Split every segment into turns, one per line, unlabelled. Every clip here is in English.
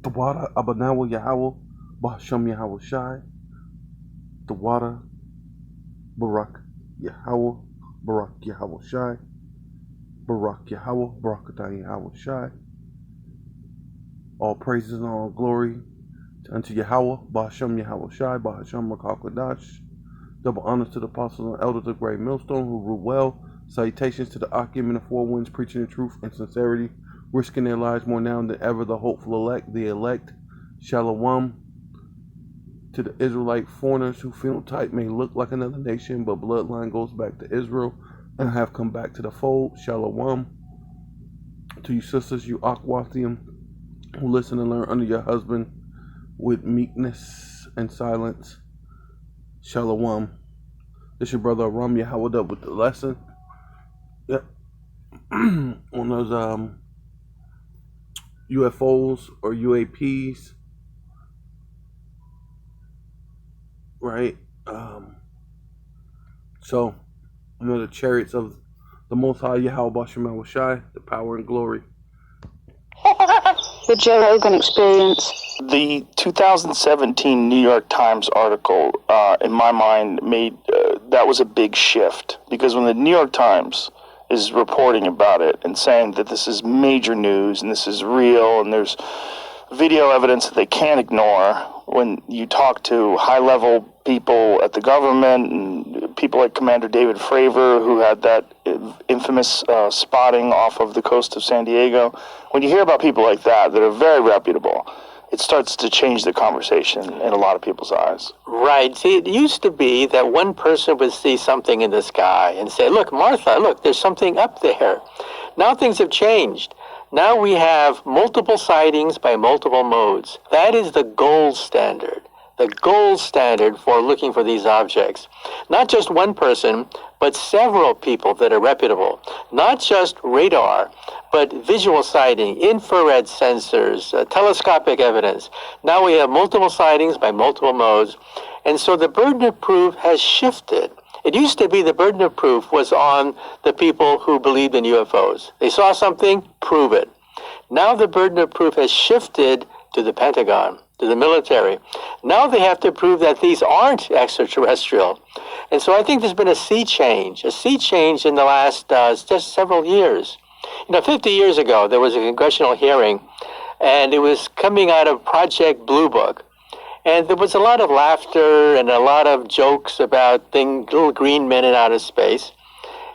The water Abanawa Yahweh, Bahasham Yahweh Shai, the water Barak Yahweh, Barak Yahweh Shai, Barak Yahweh, Barakatah Yahweh Shai. All praises and all glory unto Yahweh, Bahasham Yahweh Shai, Bahasham Rakakadash. Double honors to the apostles and elders of Great Millstone who rule well. Salutations to the Akim and the Four Winds, preaching the truth and sincerity, risking their lives more now than ever. The hopeful elect, the elect. Shalom to the Israelite foreigners who phenotype may look like another nation, but bloodline goes back to Israel and have come back to the fold. Shalom to you sisters, you Akwathium, who listen and learn under your husband with meekness and silence. Shalom. This your brother Aram Yahweh up with the lesson. Yep. On those UFOs or UAPs, right? So, the chariots of the Most High Yahweh Bashem Shai, the power and glory.
The Joe Rogan Experience.
The 2017 New York Times article, in my mind, made that was a big shift, because when the New York Times is reporting about it and saying that this is major news and this is real and there's video evidence that they can't ignore, when you talk to high-level people at the government and people like Commander David Fravor, who had that infamous spotting off of the coast of San Diego, when you hear about people like that are very reputable, it starts to change the conversation in a lot of people's eyes.
Right. See, it used to be that one person would see something in the sky and say, look, Martha, look, there's something up there. Now things have changed. Now we have multiple sightings by multiple modes. That is the gold standard. The gold standard for looking for these objects. Not just one person, but several people that are reputable. Not just radar, but visual sighting, infrared sensors, telescopic evidence. Now we have multiple sightings by multiple modes. And so the burden of proof has shifted. It used to be the burden of proof was on the people who believed in UFOs. They saw something, prove it. Now the burden of proof has shifted to the Pentagon, to the military. Now they have to prove that these aren't extraterrestrial. And so I think there's been a sea change in the last just several years. 50 years ago, there was a congressional hearing, and it was coming out of Project Blue Book. And there was a lot of laughter and a lot of jokes about little green men in outer space.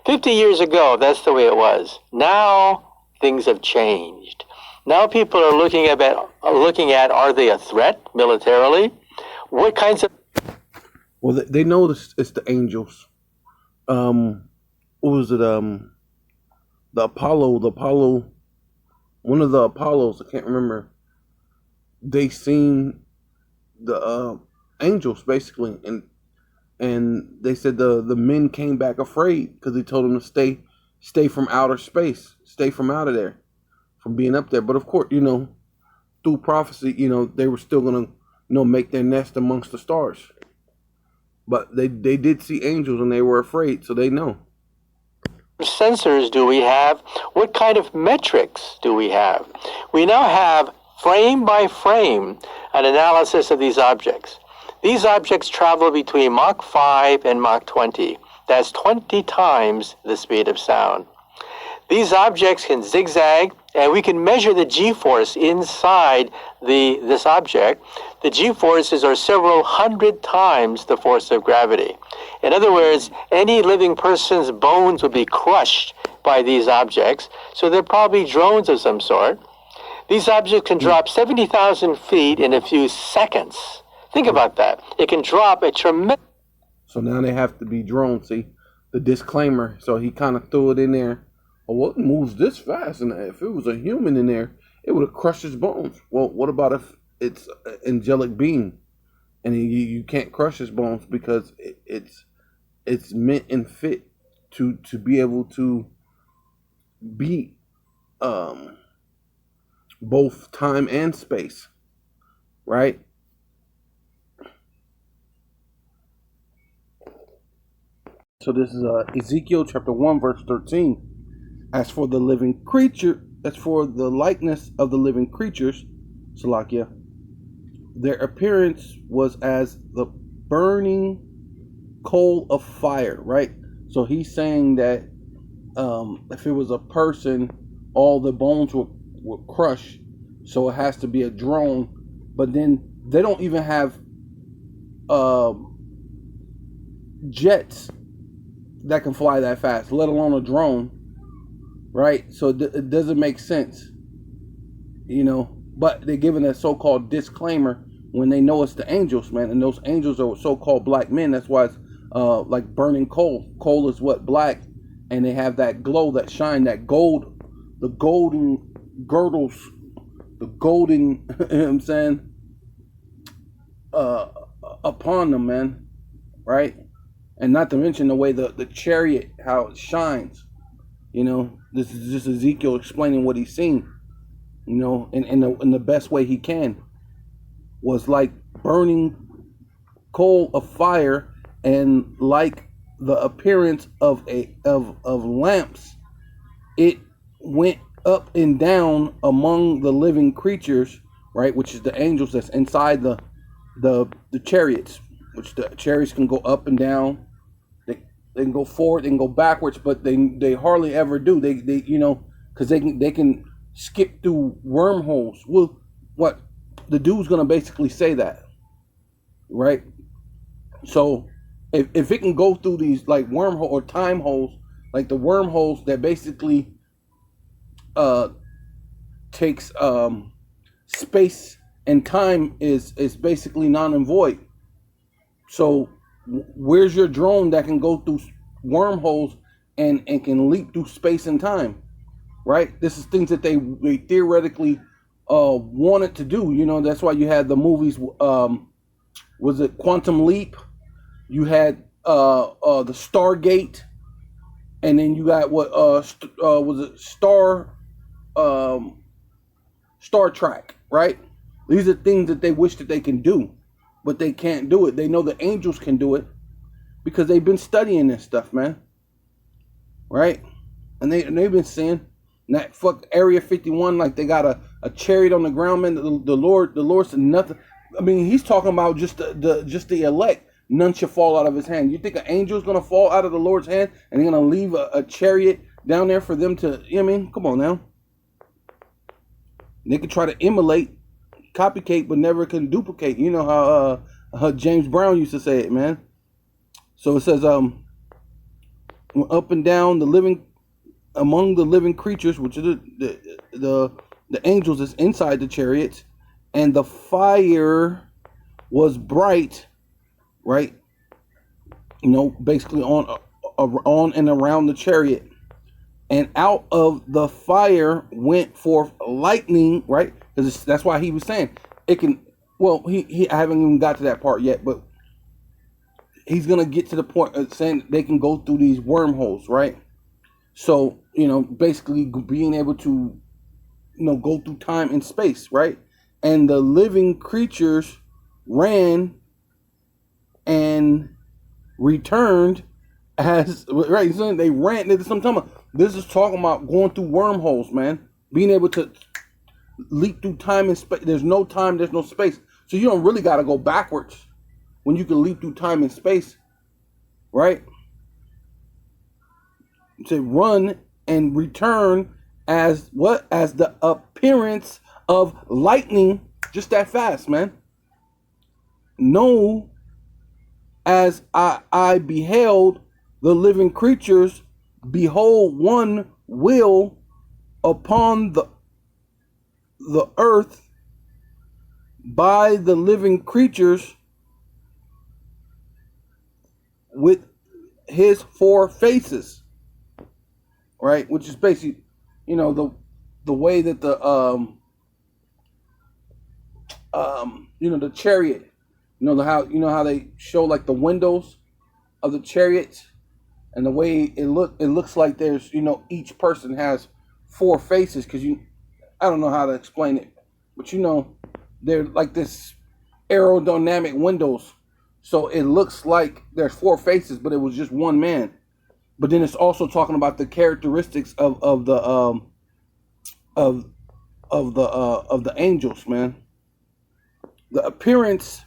50 years ago, that's the way it was. Now, things have changed. Now people are looking at, are they a threat militarily? What kinds of...
Well, they know it's the angels. What was it? The Apollo, one of the Apollos, I can't remember. They seen the angels, basically, and they said the men came back afraid because he told them to stay from outer space, stay from out of there, from being up there. But of course, through prophecy, they were still gonna, make their nest amongst the stars. But they did see angels and they were afraid, so they know.
Sensors do we have? What kind of metrics do we have? We now have frame by frame an analysis of these objects. These objects travel between Mach 5 and Mach 20. That's 20 times the speed of sound. These objects can zigzag, and we can measure the g-force inside this object. The g-forces are several hundred times the force of gravity. In other words, any living person's bones would be crushed by these objects, so they're probably drones of some sort. These objects can drop 70,000 feet in a few seconds. Think about that. It can drop a tremendous...
So now they have to be drones, see? The disclaimer. So he kind of threw it in there. Well, what moves this fast? And if it was a human in there, it would have crushed his bones. Well, what about if it's an angelic being? And you can't crush his bones because it's meant and fit to be able to beat both time and space, right? So this is Ezekiel chapter 1 verse 13. As for the likeness of the living creatures, Salakia. Their appearance was as the burning coal of fire, right? So he's saying that if it was a person, all the bones would crush. So it has to be a drone. But then they don't even have jets that can fly that fast, let alone a drone, right? So it doesn't make sense, you know. But they're giving a so-called disclaimer when they know it's the angels, man, and those angels are so-called black men. That's why it's like burning coal. Coal is what? Black, and they have that glow, that shine, that gold, the golden girdles, the golden, you know what I'm saying, upon them, man, right? And not to mention the way the chariot, how it shines. You know, this is just Ezekiel explaining what he's seen. You know, in the best way he can, was like burning coal of fire, and like the appearance of lamps, it went up and down among the living creatures, right? Which is the angels that's inside the chariots, which the chariots can go up and down. They can go forward, they can go backwards, but they hardly ever do. They you know, because they can skip through wormholes. Well, what the dude's gonna basically say that, right? So if it can go through these like wormhole or time holes, like the wormholes that basically takes space and time is basically non and void. So where's your drone that can go through wormholes and can leap through space and time, right? This is things that they theoretically wanted to do. You know, that's why you had the movies. Was it Quantum Leap? You had the Stargate, and then you got what was it Star Trek, right? These are things that they wish that they can do, but they can't do it. They know the angels can do it because they've been studying this stuff, man. Right? And they've been seeing that fuck Area 51, like they got a chariot on the ground, man. The Lord said nothing. I mean, he's talking about just the elect. None shall fall out of his hand. You think an angel's gonna fall out of the Lord's hand and he's gonna leave a chariot down there for them to? You know what I mean, come on now. They could try to emulate, copycat, but never can duplicate. You know how James Brown used to say it, man. So it says, up and down among the living creatures, which are the angels that's inside the chariots, and the fire was bright, right? You know, basically on and around the chariot. And out of the fire went forth lightning, right? Because that's why he was saying it can. Well, I haven't even got to that part yet, but he's gonna get to the point of saying they can go through these wormholes, right? So, you know, basically being able to, you know, go through time and space, right? And the living creatures ran and returned as, right? So they ran. This is talking about going through wormholes, man. Being able to leap through time and space. There's no time, there's no space. So you don't really got to go backwards when you can leap through time and space, right? To run and return as what? As the appearance of lightning, just that fast, man. No, as I beheld the living creatures, behold, one will upon the earth by the living creatures with his four faces, right? Which is basically, you know, the way that the you know, the chariot, you know, how they show like the windows of the chariots, and the way it looks like there's, you know, each person has four faces, because I don't know how to explain it, but you know, they're like this aerodynamic windows, so it looks like there's four faces, but it was just one man. But then it's also talking about the characteristics of the angels, man. the appearance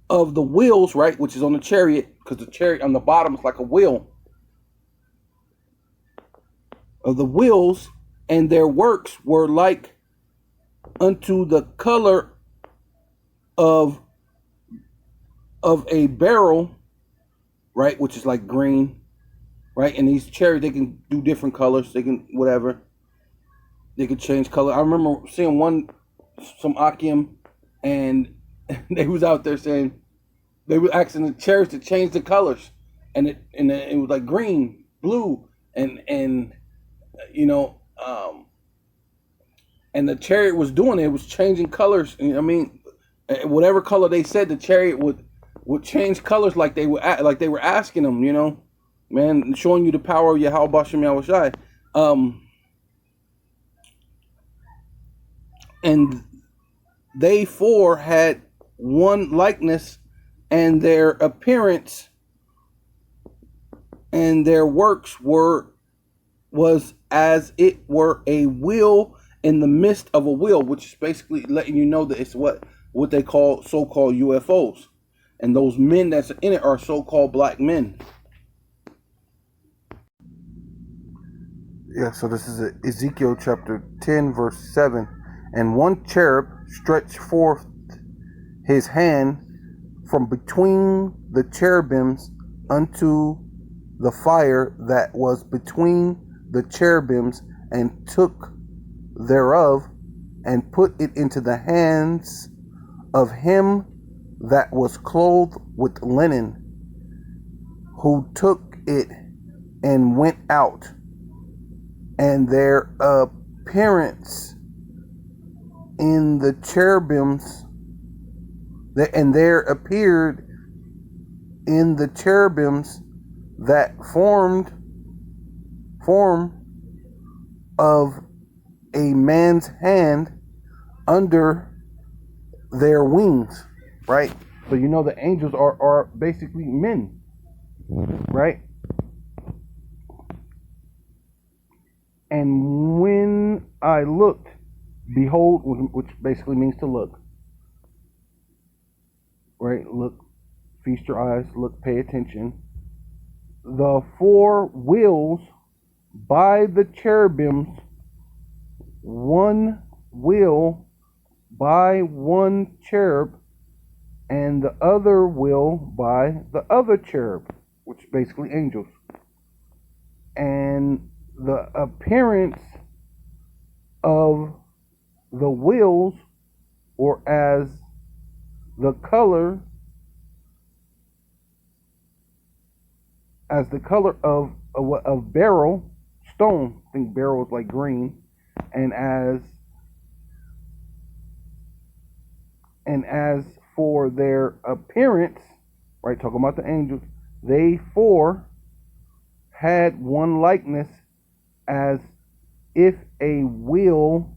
of the wheels, right, which is on the chariot, because the chariot on the bottom is like a wheel of the wheels, and their works were like unto the color of a beryl, right, which is like green, right? And these chariots, they can do different colors. They can whatever. They could change color. I remember seeing some Akim, and they was out there saying they were asking the chariots to change the colors, and it was like green, blue, and you know, and the chariot was doing it. It was changing colors. I mean, whatever color they said, the chariot would change colors like they were asking them. You know, man, showing you the power of Yahweh Bashem Yahushai. And they four had one likeness, and their appearance and their works was as it were a wheel in the midst of a wheel, which is basically letting you know that it's what they call so-called UFOs, and those men that's in it are so-called black men. Yeah, so this is Ezekiel chapter 10, verse 7. And one cherub stretched forth his hand from between the cherubims unto the fire that was between the cherubims, and took thereof, and put it into the hands of him that was clothed with linen, who took it and went out. And their appearance in the cherubims, and there appeared in the cherubims that form of a man's hand under their wings, right? So you know the angels are basically men, right? And when I looked, behold, which basically means to look, right? Look, feast your eyes, look, pay attention. The four wheels by the cherubims, one wheel by one cherub, and the other wheel by the other cherub, which is basically angels. And the appearance of the wheels, or as the color of beryl stone. I think beryl is like green, and as for their appearance, right, talking about the angels, they four had one likeness, as if a wheel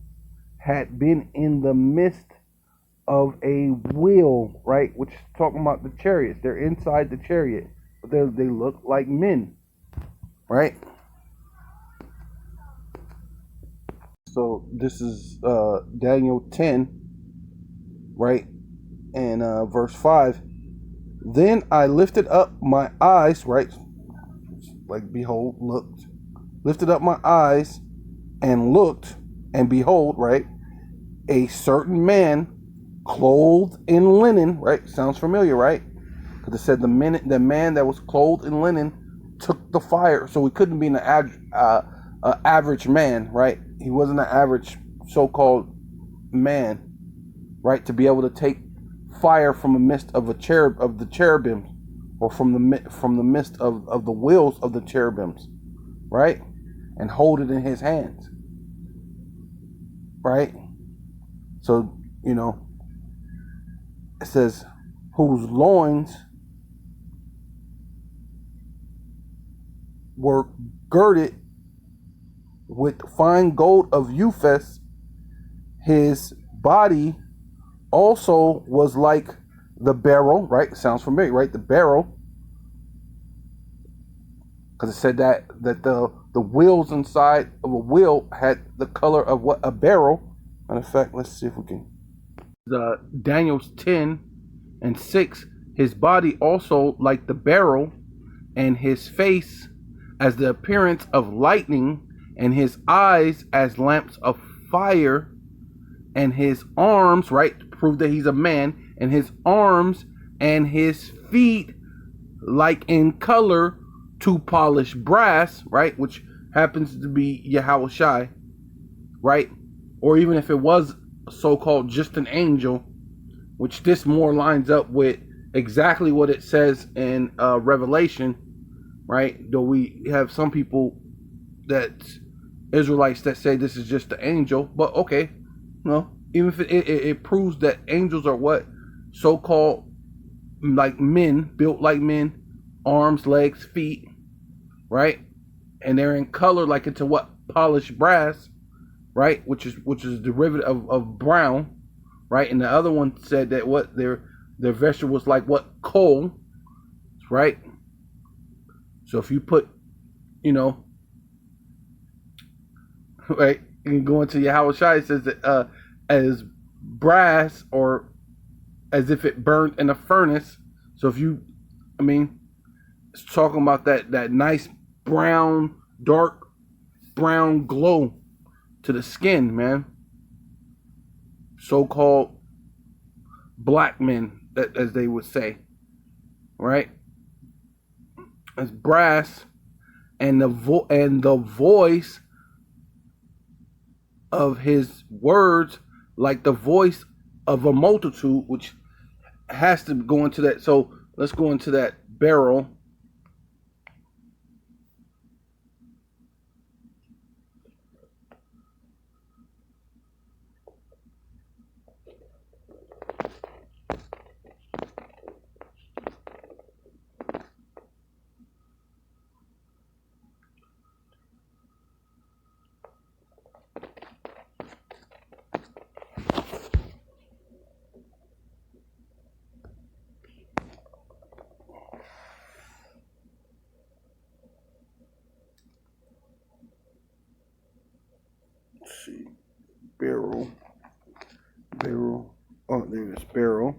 had been in the midst of a wheel, right? Which is talking about the chariots. They're inside the chariot, but they look like men, right? So this is Daniel 10, right? And verse 5. Then I lifted up my eyes, right? Like, behold, looked. Lifted up my eyes and looked, and behold, right? A certain man clothed in linen, right? Sounds familiar, right? Because it said the man that was clothed in linen took the fire. So he couldn't be an average man, right? He wasn't an average so-called man, right? To be able to take fire from the midst of the cherubims, or from the midst of the wheels of the cherubims, right? And hold it in his hands, right? So, you know, it says, whose loins were girded with fine gold of Uphaz. His body also was like the beryl, right? Sounds familiar, right? The beryl, because it said that the wheels inside of a wheel had the color of what? A beryl. Matter of fact, let's see if we can Daniel's 10:6. His body also like the beryl, and his face as the appearance of lightning, and his eyes as lamps of fire, and his arms, right, to prove that he's a man, and his arms and his feet like in color to polished brass, right, which happens to be Yahweh Shai, right? Or even if it was so-called just an angel, which this more lines up with exactly what it says in Revelation, right? Though we have some people that Israelites that say this is just the angel, but okay, no. Even if it proves that angels are what so-called like men, built like men, arms, legs, feet, right? And they're in color like into what polished brass, right? Which is a derivative of brown, right? And the other one said that what their vesture was like what coal, right? So if you put, right, and go into Yahweh Shai, it says that as brass or as if it burned in a furnace. So if you, it's talking about that nice brown, dark brown glow to the skin, man. So-called black men, that as they would say, right? As brass, and the voice of his words like the voice of a multitude, which has to go into that. So let's go into that beryl. Let's see, beryl. Oh, there it is, beryl.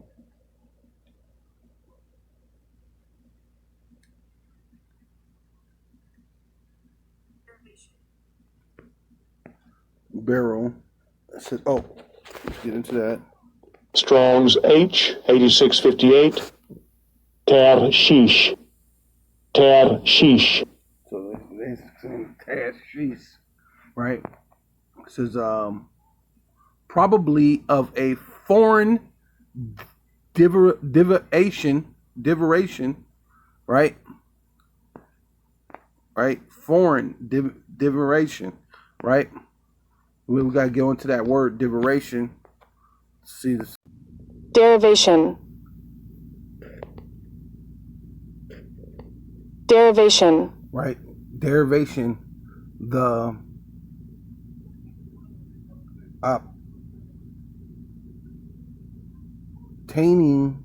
Beryl. I said, oh, let's get into that.
Strong's H 8658. Tarshish. Tarshish.
So there's Tarshish, right? It says probably of a foreign divination, right? Right? Foreign divination, right? We gotta go into that word divination. See this.
Derivation.
Right? Derivation. The obtaining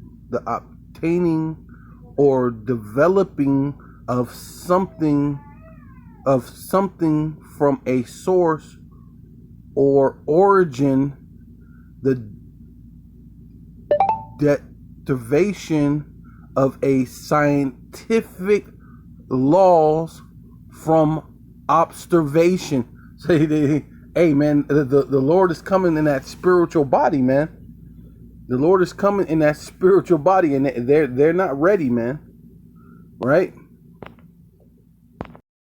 or developing of something from a source or origin, the derivation of a scientific laws from observation. Say, hey man, the Lord is coming in that spiritual body, man. The Lord is coming in that spiritual body, and they're not ready, man. Right?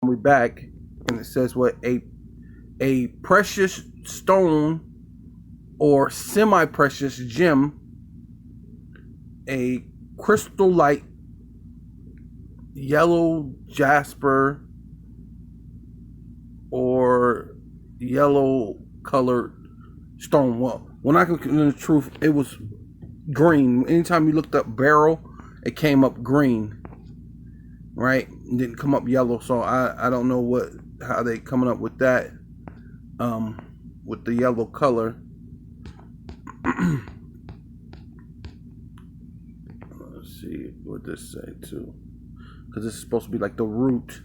We're back, and it says what a precious stone or semi-precious gem, a crystal light yellow jasper or yellow colored stone. Well, when I can, in the truth, it was green. Anytime you looked up beryl, it came up green, right? It didn't come up yellow. So I don't know how they coming up with that, with the yellow color. Let's see what this say too, because this is supposed to be like the root.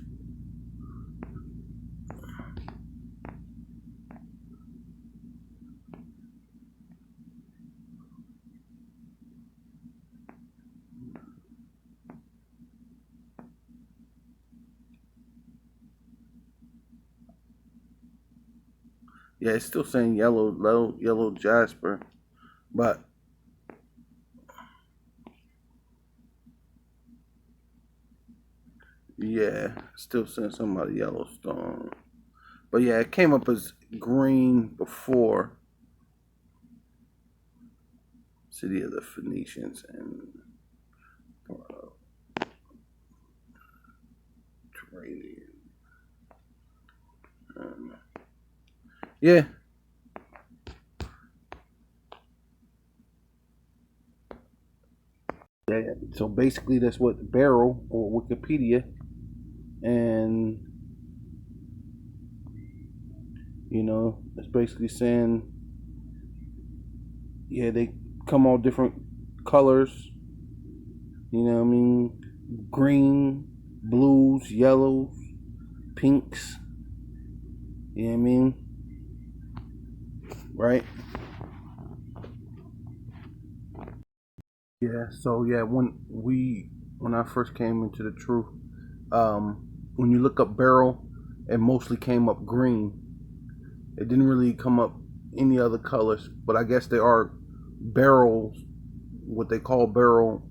Yeah, it's still saying yellow jasper, but yeah, still saying something about Yellowstone. But yeah, it came up as green before. City of the Phoenicians and Mediterranean. Yeah. Yeah. So basically, that's what Barrel or Wikipedia, and it's basically saying, yeah, they come all different colors. You know what I mean? Green, blues, yellows, pinks. You know what I mean? Right? Yeah, so yeah, when I first came into the truth, when you look up Barrel, it mostly came up green. It didn't really come up any other colors, but I guess there are barrels, what they call barrel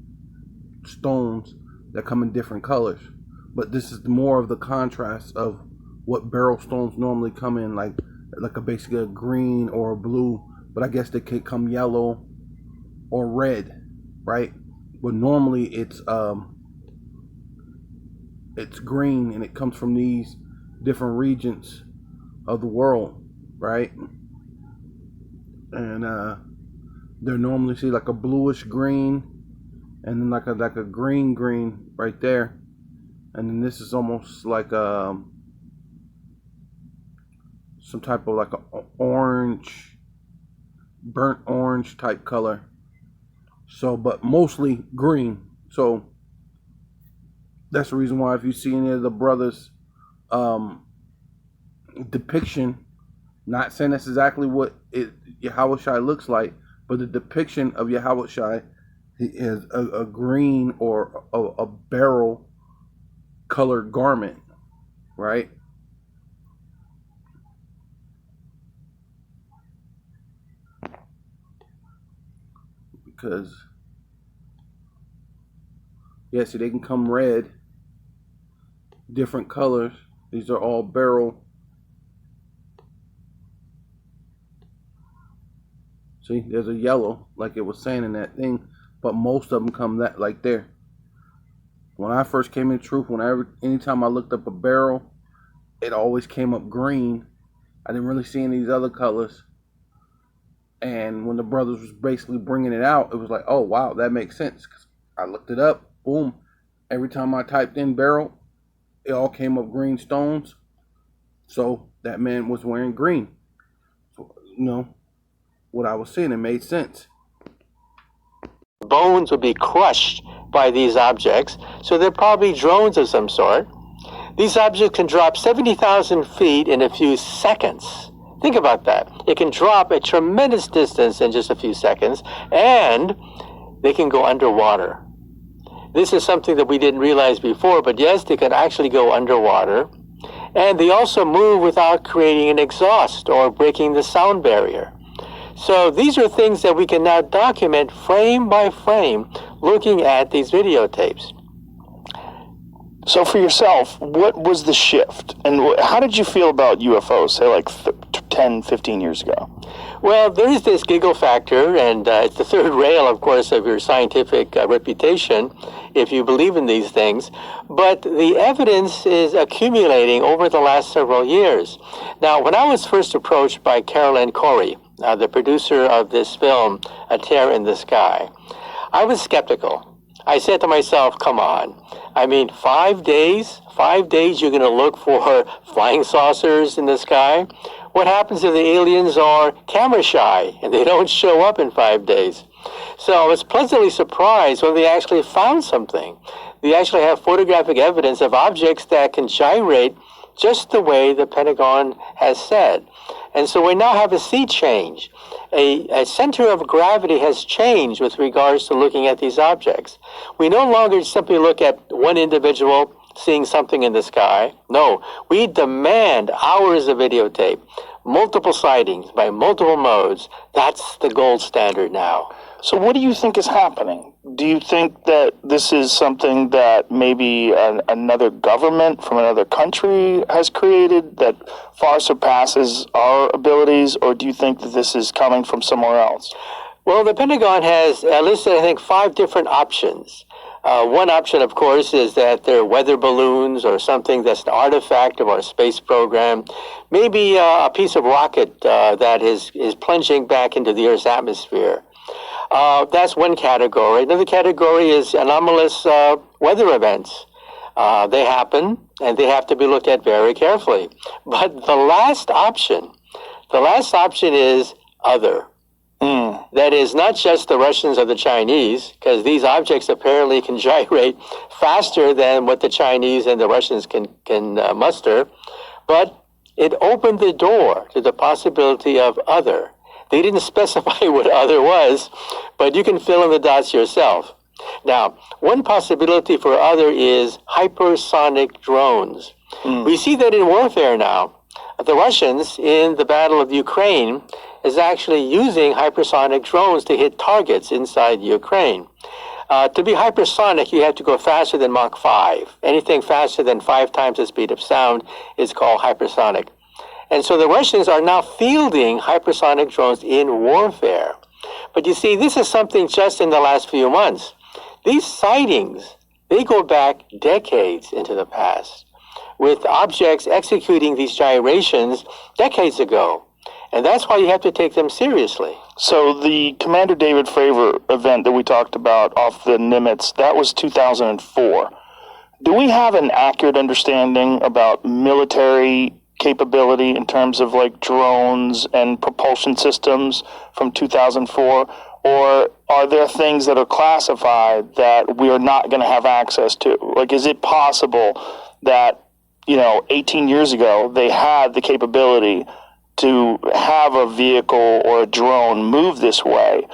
stones, that come in different colors. But this is more of the contrast of what barrel stones normally come in, like basically a green or a blue. But I guess they could come yellow or red, right? But normally it's green, and it comes from these different regions of the world, right? And they're normally see like a bluish green, and then like a green right there, and then this is almost like some type of like a orange, burnt orange type color. So, but mostly green. So that's the reason why if you see any of the brothers' depiction, not saying that's exactly what Yahushua looks like, but the depiction of Yahushua is a green or a barrel colored garment, right? Because see, they can come red, different colors. These are all barrel. See, there's a yellow, like it was saying in that thing, but most of them come that like there. When I first came in truth, anytime I looked up a barrel, it always came up green. I didn't really see any of these other colors. And when the brothers was basically bringing it out, it was like, oh wow, that makes sense. 'Cause I looked it up, boom. Every time I typed in barrel, it all came up green stones. So that man was wearing green. So, what I was saying, it made sense.
Bones would be crushed by these objects, so they're probably drones of some sort. These objects can drop 70,000 feet in a few seconds. Think about that. It can drop a tremendous distance in just a few seconds, and they can go underwater. This is something that we didn't realize before, but yes, they can actually go underwater. And they also move without creating an exhaust or breaking the sound barrier. So these are things that we can now document frame by frame looking at these videotapes.
So for yourself, what was the shift? And how did you feel about UFOs, say like 10, 15 years ago?
Well, there is this giggle factor, and it's the third rail, of course, of your scientific reputation, if you believe in these things. But the evidence is accumulating over the last several years. Now, when I was first approached by Carolyn Corey, the producer of this film, A Tear in the Sky, I was skeptical. I said to myself, come on. I mean, 5 days? 5 days you're going to look for flying saucers in the sky? What happens if the aliens are camera shy and they don't show up in 5 days? So I was pleasantly surprised when they actually found something. They actually have photographic evidence of objects that can gyrate just the way the Pentagon has said. And so we now have a sea change. A center of gravity has changed with regards to looking at these objects. We no longer simply look at one individual seeing something in the sky. No, we demand hours of videotape, multiple sightings by multiple modes, that's the gold standard now.
So what do you think is happening? Do you think that this is something that maybe another government from another country has created that far surpasses our abilities, or do you think that this is coming from somewhere else?
Well, the Pentagon has listed, I think, 5 different options. One option, of course, is that they're weather balloons or something that's an artifact of our space program. Maybe a piece of rocket that is plunging back into the Earth's atmosphere. That's one category. Another category is anomalous weather events. They happen, and they have to be looked at very carefully. But the last option is other. That is not just the Russians or the Chinese, because these objects apparently can gyrate faster than what the Chinese and the Russians can muster, but it opened the door to the possibility of other. They didn't specify what other was, but you can fill in the dots yourself. Now, one possibility for other is hypersonic drones. We see that in warfare now. The Russians, in the Battle of Ukraine, is actually using hypersonic drones to hit targets inside Ukraine. To be hypersonic, you have to go faster than Mach 5. Anything faster than 5 times the speed of sound is called hypersonic. And so the Russians are now fielding hypersonic drones in warfare. But you see, this is something just in the last few months. These sightings, they go back decades into the past, with objects executing these gyrations decades ago. And that's why you have to take them seriously.
So the Commander David Fravor event that we talked about off the Nimitz, that was 2004. Do we have an accurate understanding about military capability in terms of like drones and propulsion systems from 2004? Or are there things that are classified that we are not going to have access to? Like, is it possible that, 18 years ago, they had the capability to have a vehicle or a drone move this way,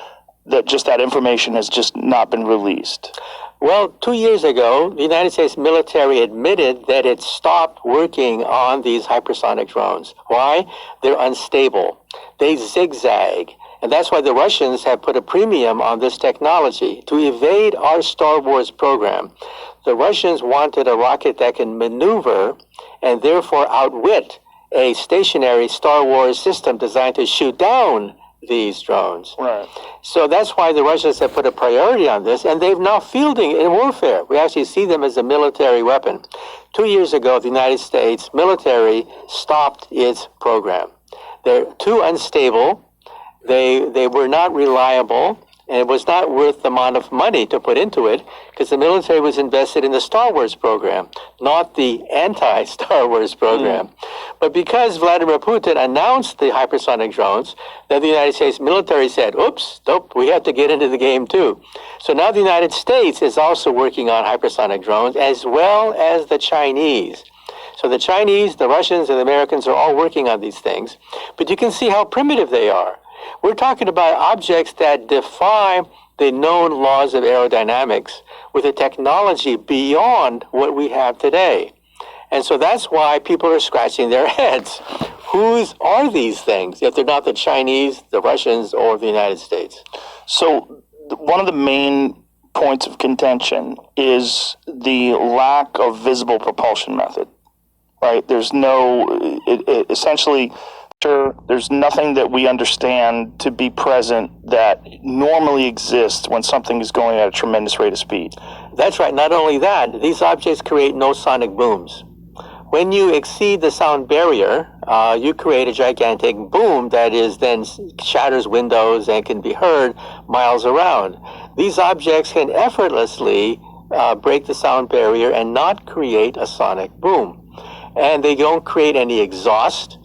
that information has just not been released?
Well, 2 years ago, the United States military admitted that it stopped working on these hypersonic drones. Why? They're unstable. They zigzag. And that's why the Russians have put a premium on this technology to evade our Star Wars program. The Russians wanted a rocket that can maneuver and therefore outwit a stationary Star Wars system designed to shoot down these drones.
Right.
So that's why the Russians have put a priority on this, and they've now fielding in warfare. We actually see them as a military weapon. 2 years ago, the United States military stopped its program. They're too unstable. They were not reliable, and it was not worth the amount of money to put into it, because the military was invested in the Star Wars program, not the anti-Star Wars program. But because Vladimir Putin announced the hypersonic drones, then the United States military said, oops, nope, we have to get into the game too. So now the United States is also working on hypersonic drones, as well as the Chinese. So the Chinese, the Russians, and the Americans are all working on these things. But you can see how primitive they are. We're talking about objects that defy the known laws of aerodynamics with a technology beyond what we have today. And so that's why people are scratching their heads. Whose are these things if they're not the Chinese, the Russians, or the United States?
So one of the main points of contention is the lack of visible propulsion method, right? There's essentially, there's nothing that we understand to be present that normally exists when something is going at a tremendous rate of speed.
That's right. Not only that, these objects create no sonic booms. When you exceed the sound barrier, you create a gigantic boom that is then shatters windows and can be heard miles around. These objects can effortlessly break the sound barrier and not create a sonic boom. And they don't create any exhaust.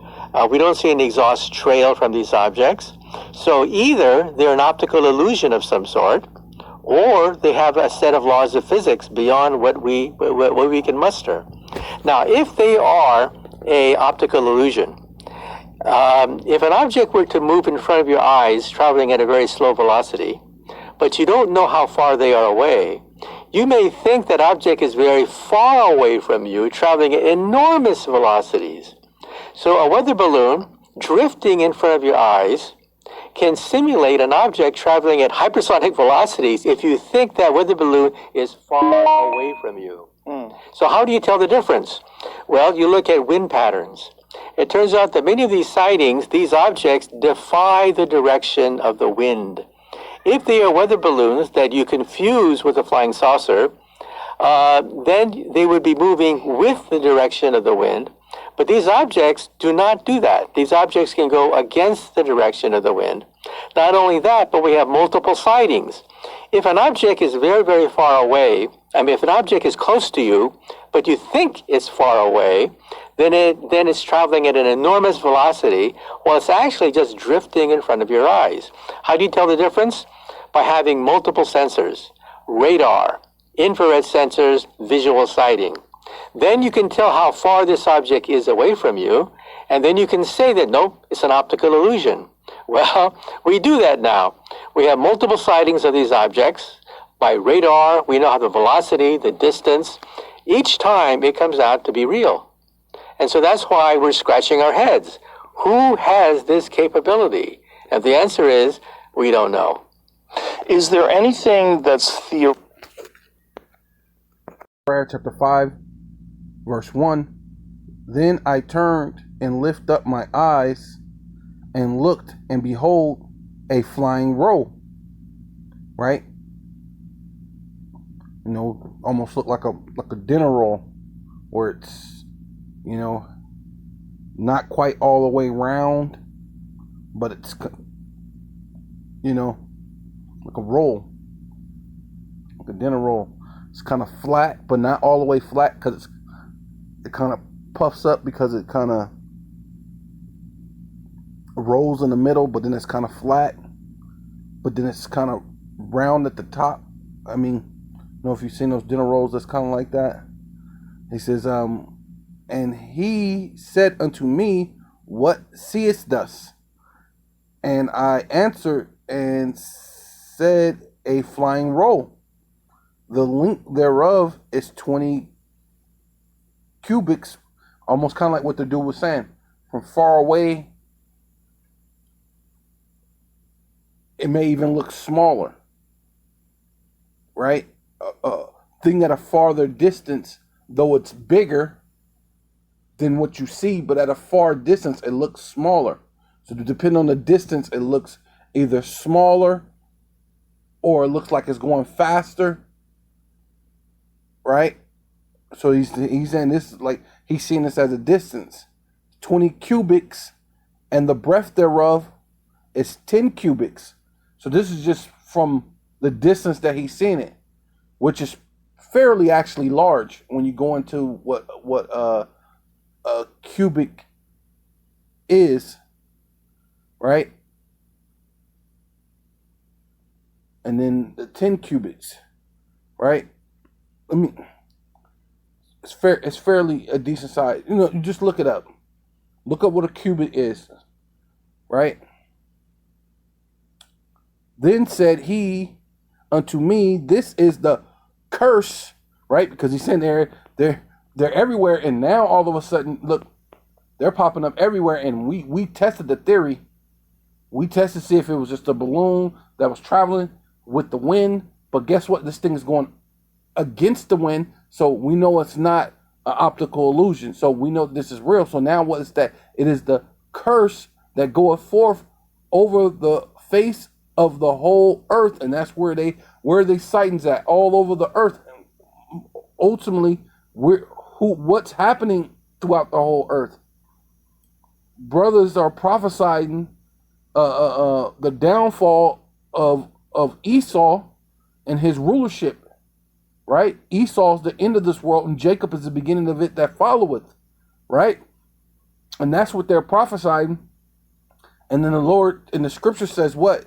We don't see an exhaust trail from these objects. So either they're an optical illusion of some sort, or they have a set of laws of physics beyond what we can muster. Now, if they are an optical illusion, if an object were to move in front of your eyes, traveling at a very slow velocity, but you don't know how far they are away, you may think that object is very far away from you, traveling at enormous velocities. So a weather balloon drifting in front of your eyes can simulate an object traveling at hypersonic velocities if you think that weather balloon is far away from you. So how do you tell the difference? Well, you look at wind patterns. It turns out that many of these sightings, these objects, defy the direction of the wind. If they are weather balloons that you confuse with a flying saucer, then they would be moving with the direction of the wind. But these objects do not do that. These objects can go against the direction of the wind. Not only that, but we have multiple sightings. If an object is very, very far away, if an object is close to you, but you think it's far away, then it's traveling at an enormous velocity, while it's actually just drifting in front of your eyes. How do you tell the difference? By having multiple sensors: radar, infrared sensors, visual sighting. Then you can tell how far this object is away from you, and then you can say that, nope, it's an optical illusion. Well, we do that now. We have multiple sightings of these objects. By radar, we know how the velocity, the distance. Each time it comes out to be real. And so that's why we're scratching our heads. Who has this capability? And the answer is, we don't know.
Is there anything that's
Prayer chapter 5, verse 1. Then I turned and lifted up my eyes and looked, and behold, a flying roll. Right? You know, almost look like a dinner roll, where it's, you know, not quite all the way round, but it's, you know, like a roll, like a dinner roll. It's kind of flat, but not all the way flat, because it kind of puffs up because it kind of rolls in the middle, but then it's kind of flat, but then it's kind of round at the top. I mean, I don't know if you've seen those dinner rolls that's kind of like that. He says, and he said unto me, what seest thus? And I answered and said, a flying roll. The length thereof is 20 cubits, almost kind of like what the dude was saying. From far away, it may even look smaller, right? Thing at a farther distance, though it's bigger than what you see, but at a far distance, it looks smaller. So depending on the distance, it looks either smaller or it looks like it's going faster, right? So he's saying this, like, he's seeing this as a distance, 20 cubits, and the breadth thereof is 10 cubits. So this is just from the distance that he's seeing it, which is fairly actually large when you go into what a cubic is, right? And then the 10 cubits, right? I mean, it's fairly a decent size. You know, you just look it up. Look up what a cubit is, right? Then said he unto me, this is the curse, right? Because he's saying they're everywhere, and now all of a sudden, look, they're popping up everywhere, and we tested the theory. We tested to see if it was just a balloon that was traveling with the wind, but guess what? This thing is going against the wind, so we know it's not an optical illusion. So we know this is real. So now what is that? It is the curse that goeth forth over the face of the whole earth, and that's where they sightings at all over the earth. Ultimately, what's happening throughout the whole earth? Brothers are prophesying the downfall of Esau and his rulership, right? Esau's the end of this world, and Jacob is the beginning of it that followeth, right? And that's what they're prophesying. And then the Lord in the scripture says what?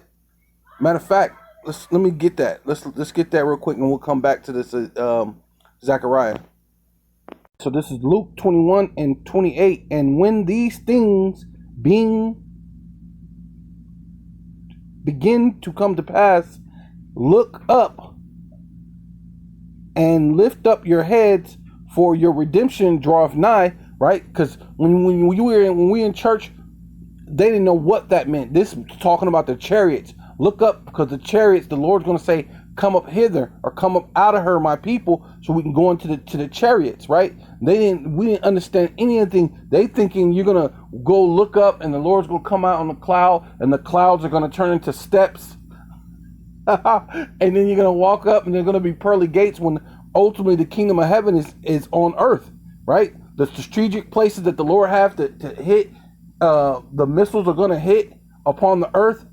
Matter of fact, let me get that. Let's get that real quick, and we'll come back to this Zechariah. So this is Luke 21 and 28. And when these things begin to come to pass, look up and lift up your heads, for your redemption draweth nigh. Right? Because when we in church, they didn't know what that meant. This is talking about the chariots. Look up, because the chariots, the Lord's going to say, come up hither, or come up out of her, my people, so we can go into the chariots, right? We didn't understand anything. They thinking you're going to go look up and the Lord's going to come out on the cloud and the clouds are going to turn into steps. And then you're going to walk up and there's going to be pearly gates, when ultimately the kingdom of heaven is on earth, right? The strategic places that the Lord have to hit, the missiles are going to hit upon the earth,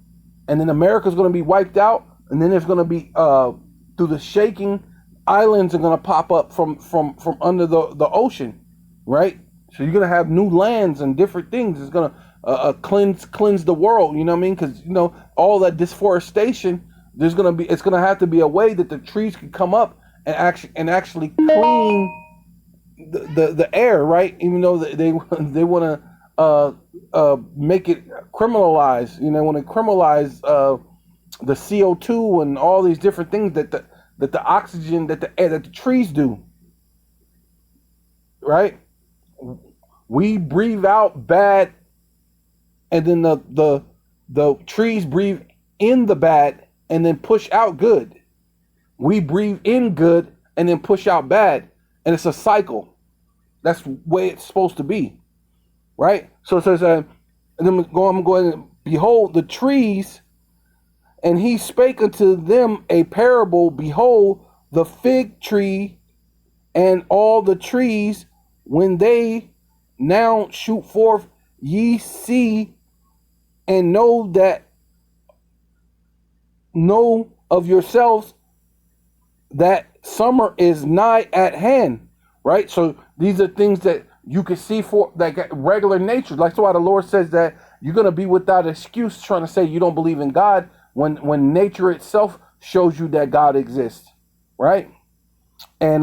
and then America's going to be wiped out. And then there's going to be, through the shaking, islands are going to pop up from under the ocean, right? So you're going to have new lands and different things. It's going to cleanse the world, you know what I mean? Because, you know, all that deforestation, it's going to have to be a way that the trees can come up and actually clean the air, right? Even though they want to make it criminalized, you know, when they criminalize the CO2 and all these different things that the oxygen that the trees do, right? We breathe out bad, and then the trees breathe in the bad and then push out good. We breathe in good and then push out bad, and it's a cycle. That's the way it's supposed to be, right? So it says, and then I'm going to behold the trees. And he spake unto them a parable. Behold, the fig tree and all the trees, when they now shoot forth, ye see and know of yourselves that summer is nigh at hand, right? So these are things that you can see for like regular nature. Like, so why the Lord says that you're going to be without excuse trying to say you don't believe in God, when nature itself shows you that God exists, right? And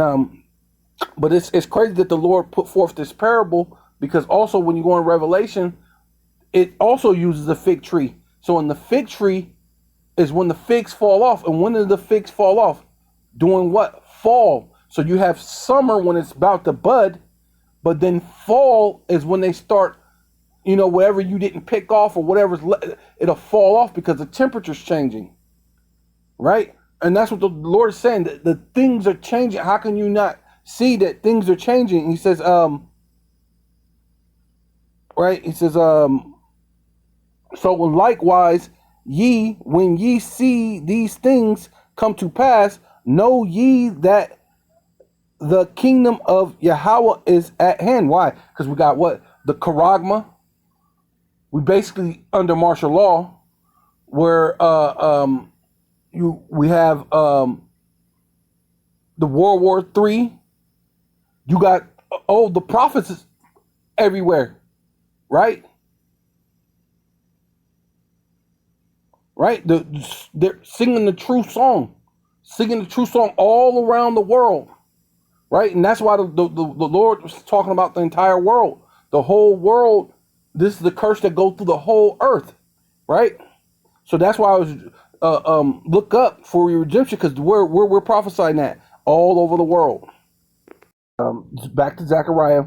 but it's crazy that the Lord put forth this parable, because also when you go in Revelation, it also uses a fig tree. So in the fig tree is when the figs fall off. And when do the figs fall off? During what? Fall. So you have summer when it's about to bud, but then fall is when they start, you know, whatever you didn't pick off or whatever's it'll fall off because the temperature's changing, right? And that's what the Lord is saying, that the things are changing. How can you not see that things are changing? He says, right? He says, so likewise, ye, when ye see these things come to pass, know ye that the kingdom of Yahweh is at hand. Why? Because we got what? The charagma. We basically under martial law, where we have the World War III. You got the prophets everywhere, right? Right? They're singing the true song all around the world, right? And that's why the Lord was talking about the entire world, the whole world. This is the curse that goes through the whole earth, right? So that's why I was look up for your redemption, because we're prophesying that all over the world. Back to Zechariah.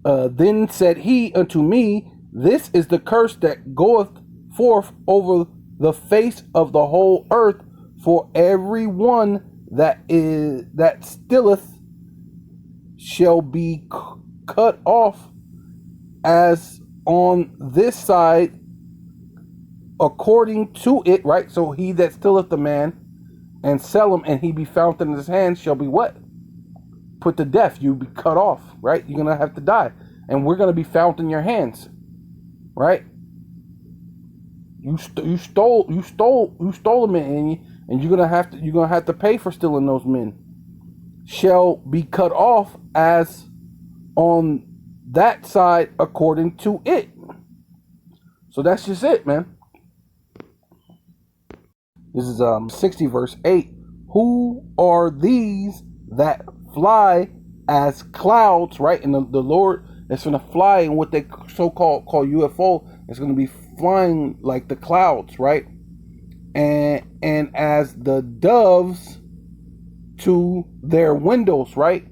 Then said he unto me, this is the curse that goeth forth over the face of the whole earth, for every one that stilleth shall be cut off, as on this side according to it, right? So he that stilleth the man and sell him, and he be found in his hand, shall be what? Put to death. You be cut off, right? You're gonna have to die, and we're gonna be found in your hands, right? You stole a man, and you're gonna have to pay for stealing those men. Shall be cut off as on that side according to it. So that's just it, man. This is 60 verse 8. Who are these that fly as clouds, right? And the Lord is going to fly in what they so-called call UFO. It's going to be flying like the clouds, right? And as the doves to their windows, right?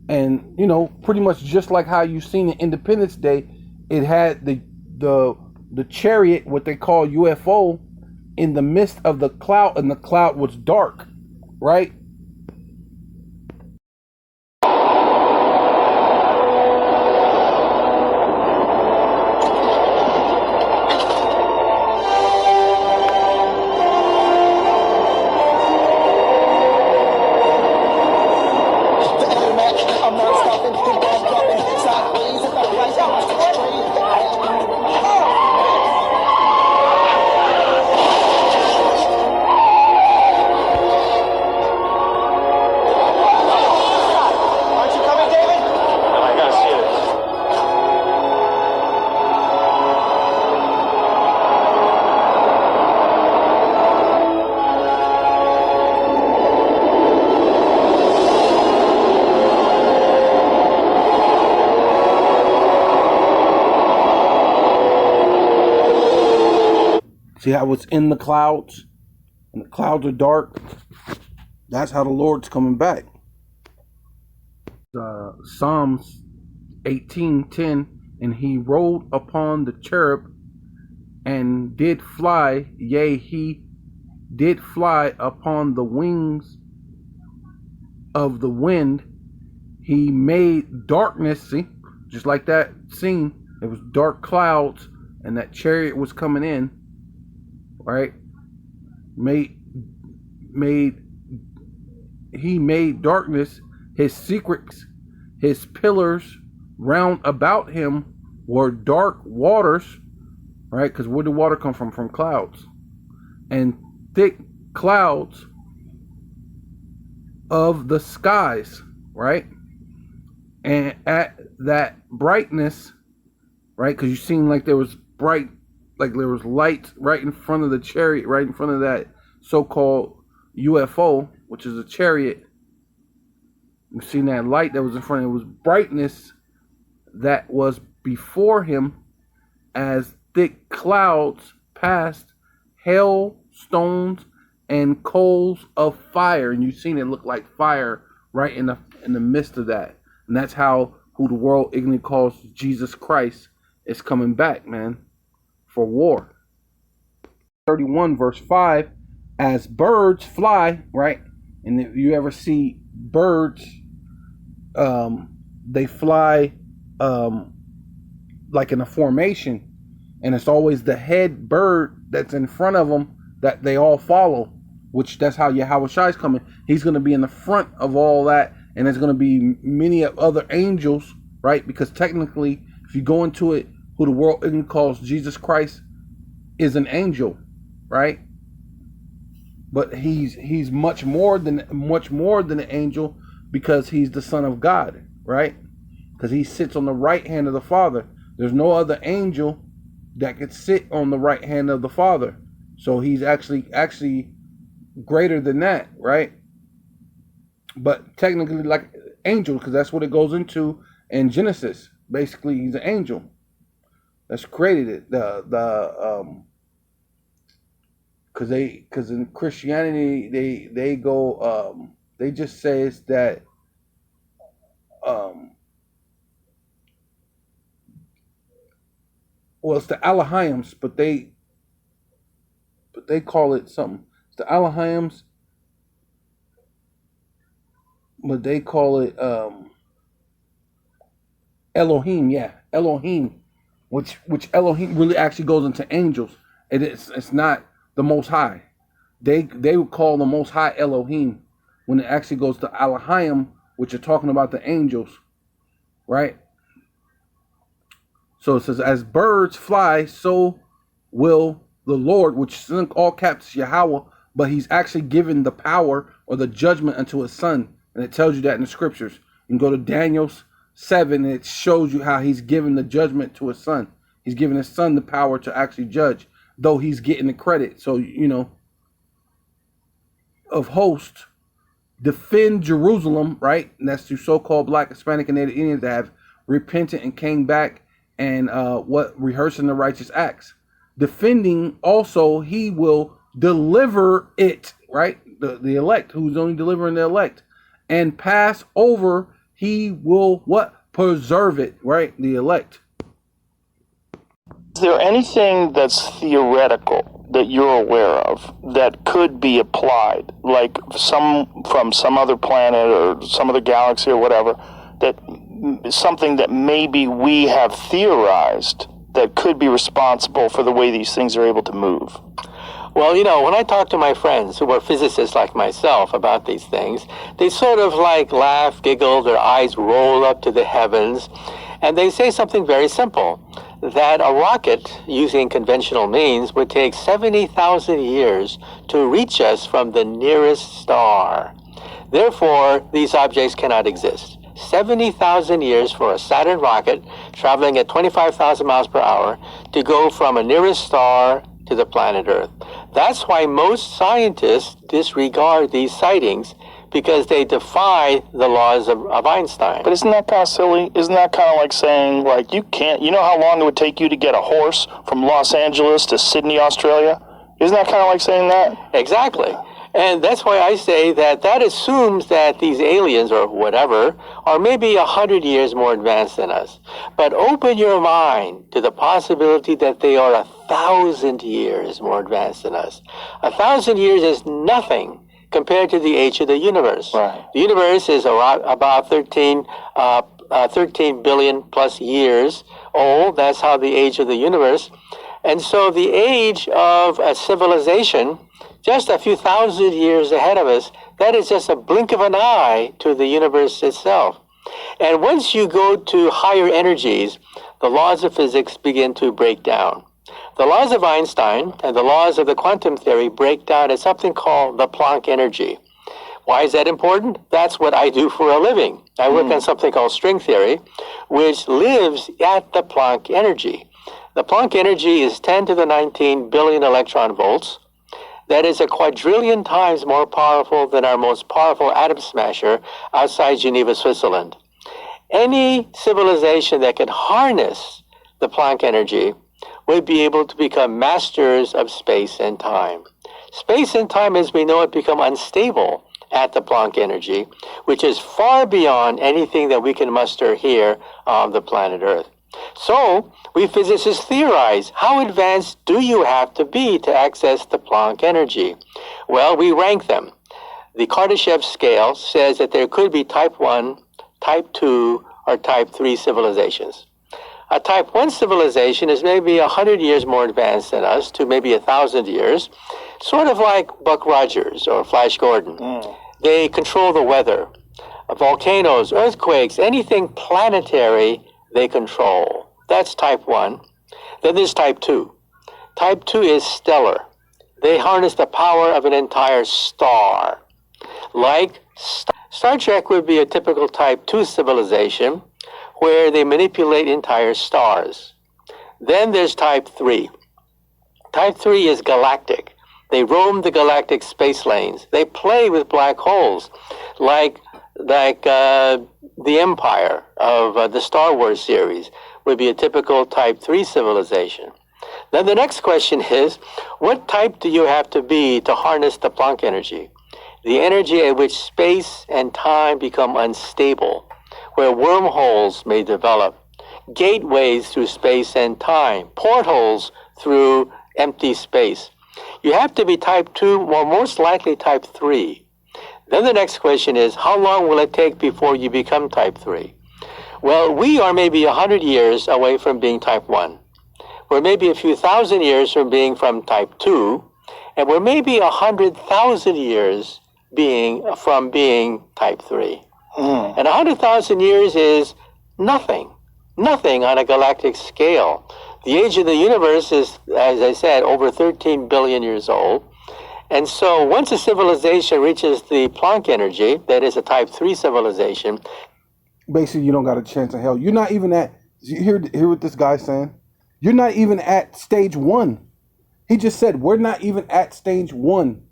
And, you know, pretty much just like how you seen in Independence Day, it had the the chariot, what they call UFO, in the midst of the cloud, and the cloud was dark, right? See how it's in the clouds, and the clouds are dark? That's how the Lord's coming back. Psalms 18:10, and he rode upon the cherub and did fly, yea, he did fly upon the wings of the wind. He made darkness, see, just like that scene, it was dark clouds, and that chariot was coming in, right? He made darkness his secrets, his pillars round about him were dark waters, right? Because where did water come from? From clouds. And thick clouds of the skies, right? And at that brightness, right? Because you seen like there was bright, like there was light right in front of the chariot, right in front of that so-called UFO, which is a chariot. You've seen that light that was in front of it. It was brightness that was before him as thick clouds passed, hailstones and coals of fire. And you've seen it look like fire right in the midst of that. And that's how who the world ignorantly calls Jesus Christ is coming back, man, for war. 31 verse 5, as birds fly, right? And if you ever see birds, they fly like in a formation, and it's always the head bird that's in front of them that they all follow, which that's how Yahweh Shai is coming. He's going to be in the front of all that, and there's going to be many other angels, right? Because technically, if you go into it, who the world even calls Jesus Christ is an angel, right? But he's much more than an angel, because he's the Son of God, right? Because he sits on the right hand of the Father. There's no other angel that could sit on the right hand of the Father. So he's actually greater than that, right? But technically like angel, because that's what it goes into in Genesis. Basically, he's an angel that's created it. Because in Christianity they go they just say it's that well, it's the Elohims, but they call it something. It's the Elohims, but they call it Elohim, yeah, Elohim, which Elohim really actually goes into angels. It's not the Most High. They would call the Most High Elohim when it actually goes to Elohim, which are talking about the angels, right? So it says, as birds fly, so will the Lord, which is in all caps Yahweh, but he's actually given the power or the judgment unto his son. And it tells you that in the scriptures. You can go to Daniel 7, and it shows you how he's given the judgment to his son. He's given his son the power to actually judge, though he's getting the credit. So, you know, of hosts, defend Jerusalem, right? And that's through so-called Black, Hispanic, and Native Indians that have repented and came back and rehearsing the righteous acts. Defending also, he will deliver it, right? The elect, who's only delivering the elect. And pass over, he will what? Preserve it, right? The elect.
Is there anything that's theoretical that you're aware of that could be applied, like from some other planet or some other galaxy or whatever, that something that maybe we have theorized that could be responsible for the way these things are able to move?
Well, you know, when I talk to my friends who are physicists like myself about these things, they sort of like laugh, giggle, their eyes roll up to the heavens, and they say something very simple, that a rocket using conventional means would take 70,000 years to reach us from the nearest star. Therefore, these objects cannot exist. 70,000 years for a Saturn rocket traveling at 25,000 miles per hour to go from a nearest star to the planet Earth. That's why most scientists disregard these sightings, because they defy the laws of Einstein.
But isn't that kind of silly? Isn't that kind of like saying, like, you know how long it would take you to get a horse from Los Angeles to Sydney, Australia? Isn't that kind of like saying that?
Exactly. And that's why I say that assumes that these aliens or whatever are maybe 100 years more advanced than us. But open your mind to the possibility that they are 1,000 years more advanced than us. 1,000 years is nothing compared to the age of the universe.
Right.
The universe is about 13 billion plus years old. That's how the age of the universe. And so the age of a civilization, just a few thousand years ahead of us, that is just a blink of an eye to the universe itself. And once you go to higher energies, the laws of physics begin to break down. The laws of Einstein and the laws of the quantum theory break down at something called the Planck energy. Why is that important? That's what I do for a living. I work on something called string theory, which lives at the Planck energy. The Planck energy is 10 to the 19 billion electron volts. That is a quadrillion times more powerful than our most powerful atom smasher outside Geneva, Switzerland. Any civilization that can harness the Planck energy would be able to become masters of space and time. Space and time, as we know it, become unstable at the Planck energy, which is far beyond anything that we can muster here on the planet Earth. So, we physicists theorize, how advanced do you have to be to access the Planck energy? Well, we rank them. The Kardashev scale says that there could be type 1, type 2, or type 3 civilizations. A type 1 civilization is maybe 100 years more advanced than us, to maybe 1,000 years, sort of like Buck Rogers or Flash Gordon. They control the weather. Volcanoes, earthquakes, anything planetary, they control. That's type 1. Then there's type 2. Type 2 is stellar. They harness the power of an entire star. Like Star Trek would be a typical type 2 civilization where they manipulate entire stars. Then there's type 3. Type 3 is galactic. They roam the galactic space lanes. They play with black holes, like the Empire of the Star Wars series would be a typical type 3 civilization. Then the next question is, what type do you have to be to harness the Planck energy? The energy at which space and time become unstable, where wormholes may develop, gateways through space and time, portals through empty space. You have to be type 2, or most likely type 3. Then the next question is, how long will it take before you become type 3? Well, we are maybe 100 years away from being type 1. We're maybe a few thousand years from being type 2, and we're maybe 100,000 years from being type 3. And 100,000 years is nothing on a galactic scale. The age of the universe is, as I said, over 13 billion years old. And so once a civilization reaches the Planck energy, that is a type 3 civilization.
Basically, you don't got a chance in hell. You're not even at, hear what this guy's saying? You're not even at stage 1. He just said, we're not even at stage 1,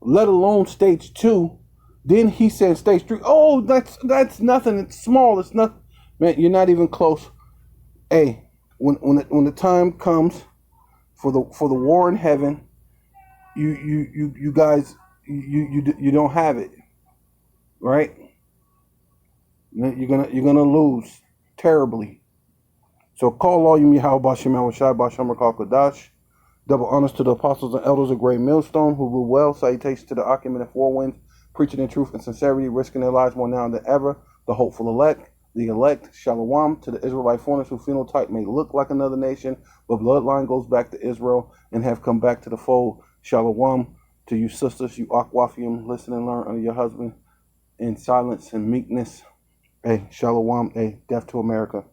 let alone stage 2. Then he said stage 3. Oh, that's nothing. It's small. It's nothing. Man, you're not even close. Hey, when the time comes for the war in heaven, you guys you don't have it, right? You're gonna lose terribly. So call all you Yahweh Bashem Yahweh Shai Bashem Rakal Kodash. Double honors to the apostles and elders of Great Millstone who rule well. Salutations to the Akim and the Four Winds, preaching in truth and sincerity, risking their lives more now than ever. The hopeful elect, the elect, Shalom, to the Israelite foreigners whose phenotype may look like another nation, but bloodline goes back to Israel and have come back to the fold. Shalom to you sisters, you Akwafim, listen and learn under your husband in silence and meekness. Hey, Shalom, hey, death to America.